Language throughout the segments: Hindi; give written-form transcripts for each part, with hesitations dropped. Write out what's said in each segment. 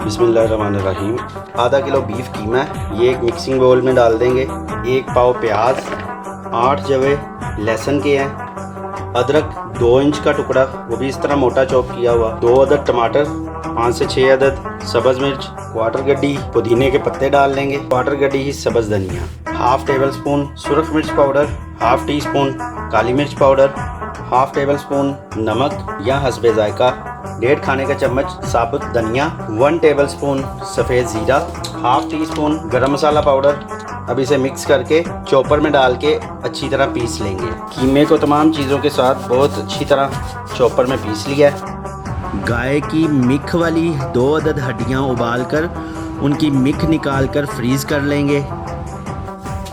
बिस्मिल्लाहिर्रहमानिर्रहीम। आधा किलो बीफ कीमा ये एक मिक्सिंग बाउल में डाल देंगे। 1 पाव प्याज, 8 जवे लहसुन के हैं, अदरक 2 इंच का टुकड़ा वो भी इस तरह मोटा चॉप किया हुआ, 2 अदद टमाटर, 5 से 6 अदद सब्ज़ मिर्च, क्वार्टर गड्डी पुदीने के पत्ते डाल लेंगे, क्वार्टर गड्डी ही सब्ज़ धनिया, हाफ टेबल स्पून सुरख मिर्च पाउडर, हाफ टी स्पून काली मिर्च पाउडर, हाफ टेबल स्पून नमक या हस्बे जायका, 1.5 खाने का चम्मच साबुत धनिया, 1 टेबल स्पून सफ़ेद ज़ीरा, हाफ टी स्पून गरम मसाला पाउडर। अब इसे मिक्स करके चॉपर में डाल के अच्छी तरह पीस लेंगे। कीमे को तमाम चीज़ों के साथ बहुत अच्छी तरह चॉपर में पीस लिया। गाय की मिख वाली 2 अदद हड्डियाँ उबाल कर उनकी मिख निकाल कर फ्रीज़ कर लेंगे।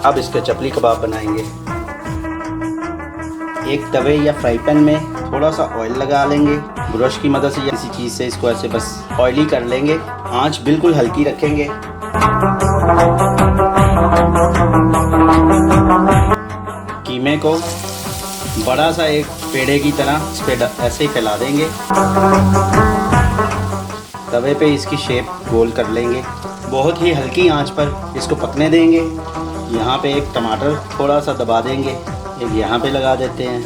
अब इसके चपली कबाब बनाएंगे। एक तवे या फ्राई पैन में थोड़ा सा ऑयल लगा लेंगे, ब्रश की मदद से या किसी चीज़ से इसको ऐसे बस ऑयली कर लेंगे। आंच बिल्कुल हल्की रखेंगे। कीमे को बड़ा सा एक पेड़े की तरह इस पे ऐसे ही फैला देंगे। तवे पे इसकी शेप गोल कर लेंगे। बहुत ही हल्की आंच पर इसको पकने देंगे। यहाँ पे एक टमाटर थोड़ा सा दबा देंगे, एक यहाँ पे लगा देते हैं।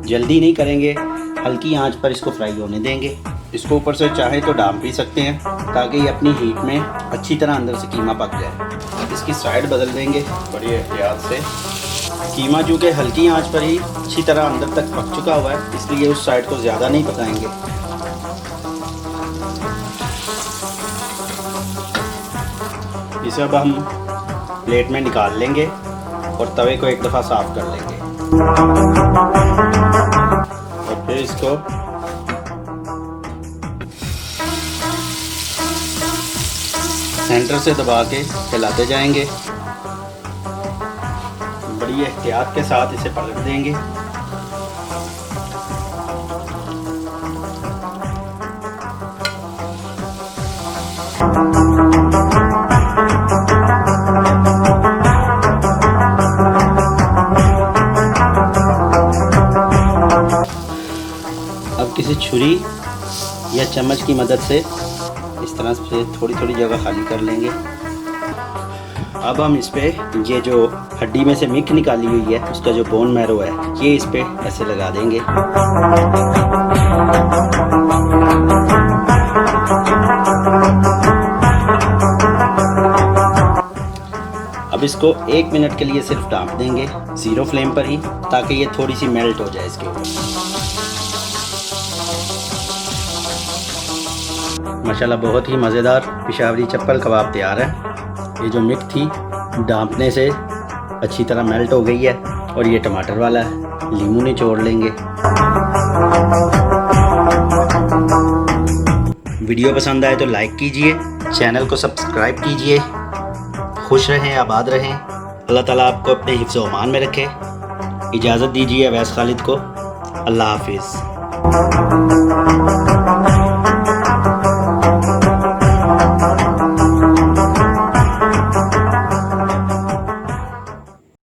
जल्दी नहीं करेंगे, हल्की आंच पर इसको फ्राई होने देंगे। इसको ऊपर से चाहे तो डाम भी सकते हैं ताकि ये अपनी हीट में अच्छी तरह अंदर से कीमा पक जाए। इसकी साइड बदल देंगे बड़ी एहतियात से। कीमा चूँकि हल्की आंच पर ही अच्छी तरह अंदर तक पक चुका हुआ है, इसलिए उस साइड को ज़्यादा नहीं पकाएंगे। इसे अब हम प्लेट में निकाल लेंगे और तवे को एक दफ़ा साफ़ कर लेंगे और फिर इसको सेंटर से दबा के फैलाते जाएंगे। बड़ी एहतियात के साथ इसे पलट देंगे। अब किसी छुरी या चम्मच की मदद से इस तरह से थोड़ी थोड़ी जगह खाली कर लेंगे। अब हम इस पे ये जो हड्डी में से मिख निकाली हुई है उसका जो बोन मैरो है ये इस पे ऐसे लगा देंगे। अब इसको 1 मिनट के लिए सिर्फ ढाँप देंगे 0 फ्लेम पर ही, ताकि ये थोड़ी सी मेल्ट हो जाए इसके ऊपर। माशाल्लाह बहुत ही मज़ेदार पेशावरी चप्पल कबाब तैयार है। ये जो मिक थी ढाँपने से अच्छी तरह मेल्ट हो गई है और ये टमाटर वाला है, लीमू निचोड़ लेंगे। वीडियो पसंद आए तो लाइक कीजिए, चैनल को सब्सक्राइब कीजिए। खुश रहें, आबाद रहें। अल्लाह ताला आपको अपने हिफ्ज़ व अमान में रखे। इजाज़त दीजिए अवैस खालिद को। अल्लाह हाफिज़।